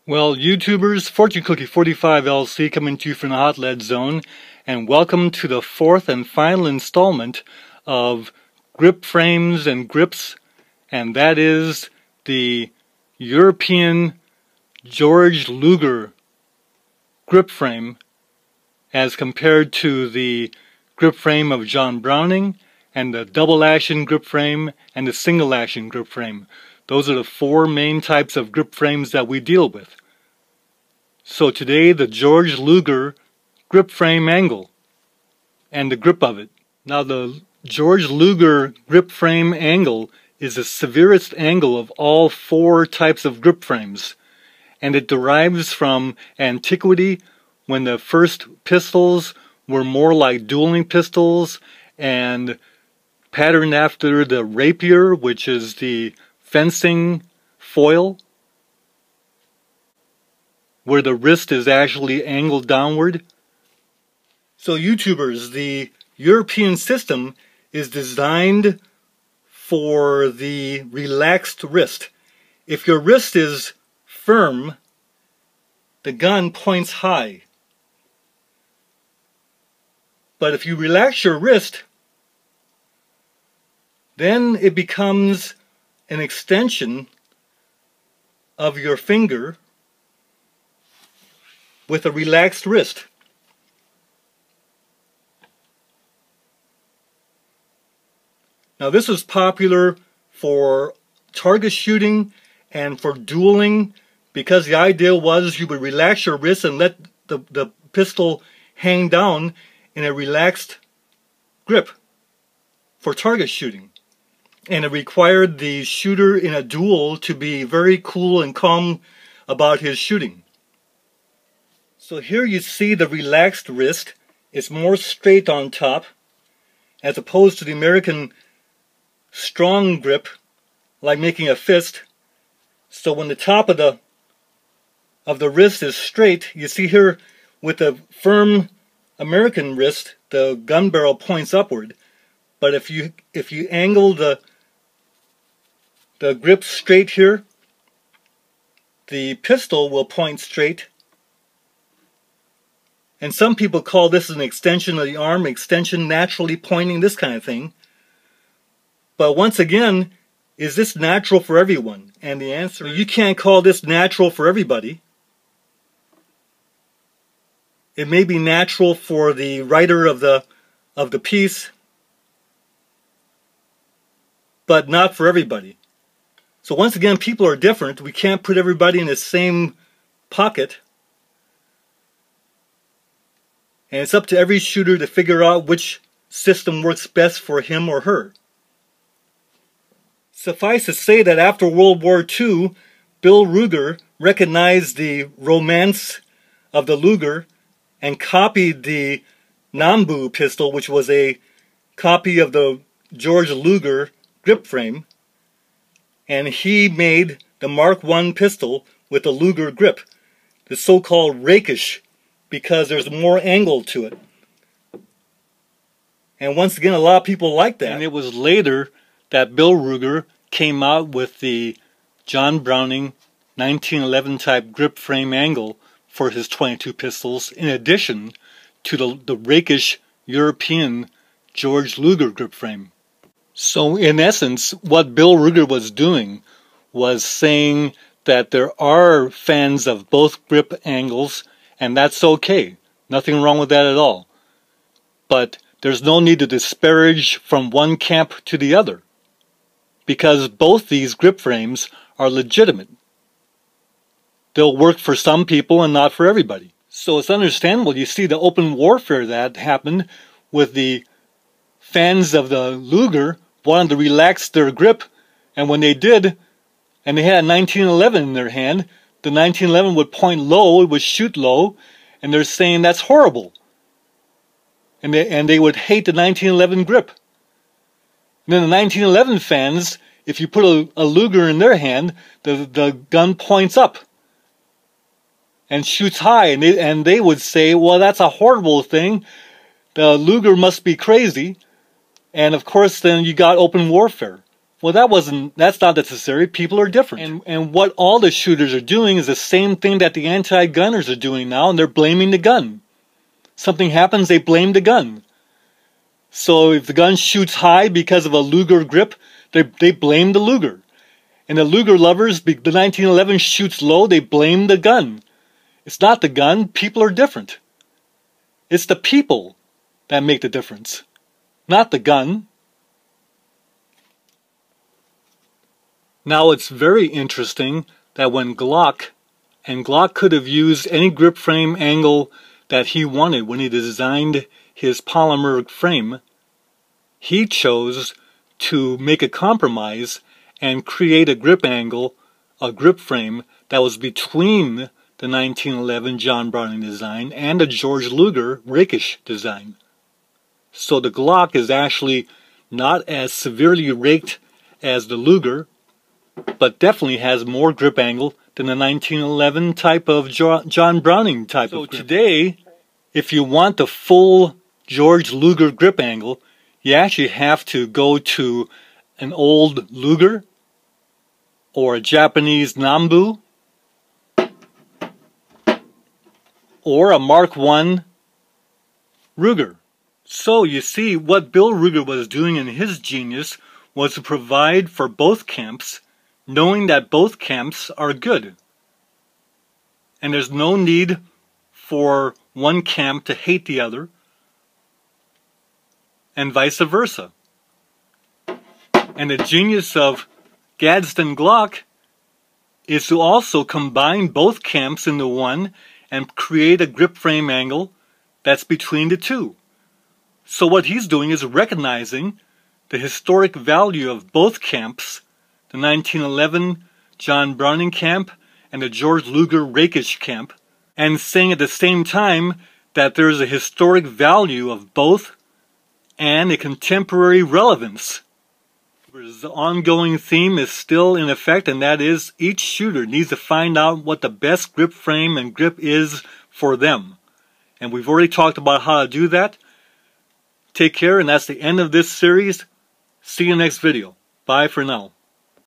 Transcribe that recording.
Well, YouTubers, Fortune Cookie 45 LC coming to you from the Hot Lead Zone, and welcome to the fourth and final installment of grip frames and grips, and that is the European George Luger grip frame as compared to the grip frame of John Browning and the double action grip frame and the single action grip frame. Those are the four main types of grip frames that we deal with. So today, the George Luger grip frame angle and the grip of it. Now the George Luger grip frame angle is the severest angle of all four types of grip frames, and it derives from antiquity when the first pistols were more like dueling pistols and patterned after the rapier, which is the fencing foil, where the wrist is actually angled downward. So YouTubers, the European system is designed for the relaxed wrist. If your wrist is firm, the gun points high. But if you relax your wrist, then it becomes an extension of your finger with a relaxed wrist. Now this is popular for target shooting and for dueling, because the idea was you would relax your wrist and let the pistol hang down in a relaxed grip for target shooting. And it required the shooter in a duel to be very cool and calm about his shooting. So here you see the relaxed wrist. It's more straight on top, as opposed to the American strong grip, like making a fist. So when the top of the wrist is straight, you see here with the firm American wrist, the gun barrel points upward. But if you angle the grip straight here, the pistol will point straight. And some people call this an extension of the arm, extension naturally pointing, this kind of thing. But once again, is this natural for everyone? And the answer is, you can't call this natural for everybody. It may be natural for the writer of the piece, but not for everybody. So once again, people are different. We can't put everybody in the same pocket. And it's up to every shooter to figure out which system works best for him or her. Suffice to say that after World War II, Bill Ruger recognized the romance of the Luger and copied the Nambu pistol, which was a copy of the George Luger grip frame. And he made the Mark I pistol with the Luger grip, the so-called rakish, because there's more angle to it. And once again, a lot of people like that. And it was later that Bill Ruger came out with the John Browning 1911 type grip frame angle for his .22 pistols, in addition to the rakish European George Luger grip frame. So in essence, what Bill Ruger was doing was saying that there are fans of both grip angles, and that's okay. Nothing wrong with that at all. But there's no need to disparage from one camp to the other, because both these grip frames are legitimate. They'll work for some people and not for everybody. So it's understandable. You see the open warfare that happened with the fans of the Luger wanted to relax their grip, and when they did, and they had a 1911 in their hand, the 1911 would point low, it would shoot low, and they're saying that's horrible. And they would hate the 1911 grip. And then the 1911 fans, if you put a Luger in their hand, the gun points up and shoots high, and they would say, well, that's a horrible thing. The Luger must be crazy. And of course, then you got open warfare Well, that's not necessary. People are different. And what all the shooters are doing is the same thing that the anti-gunners are doing now, and they're blaming the gun. Something happens, they blame the gun. So if the gun shoots high because of a Luger grip, they blame the Luger. And the Luger lovers, the 1911 shoots low, they blame the gun. It's not the gun, people are different. It's the people that make the difference, not the gun. Now it's very interesting that when Glock could have used any grip frame angle that he wanted when he designed his polymer frame, he chose to make a compromise and create a grip angle, a grip frame that was between the 1911 John Browning design and the George Luger rakish design. So the Glock is actually not as severely raked as the Luger, but definitely has more grip angle than the 1911 type of John Browning type of grip. So today, if you want the full George Luger grip angle, you actually have to go to an old Luger or a Japanese Nambu or a Mark I Ruger. So you see, what Bill Ruger was doing in his genius was to provide for both camps, knowing that both camps are good. And there's no need for one camp to hate the other, and vice versa. And the genius of Gadsden Glock is to also combine both camps into one and create a grip frame angle that's between the two. So what he's doing is recognizing the historic value of both camps, the 1911 John Browning camp and the George Luger rakish camp, and saying at the same time that there's a historic value of both and a contemporary relevance. The ongoing theme is still in effect, and that is each shooter needs to find out what the best grip frame and grip is for them. And we've already talked about how to do that. Take care, and that's the end of this series. See you next video. Bye for now.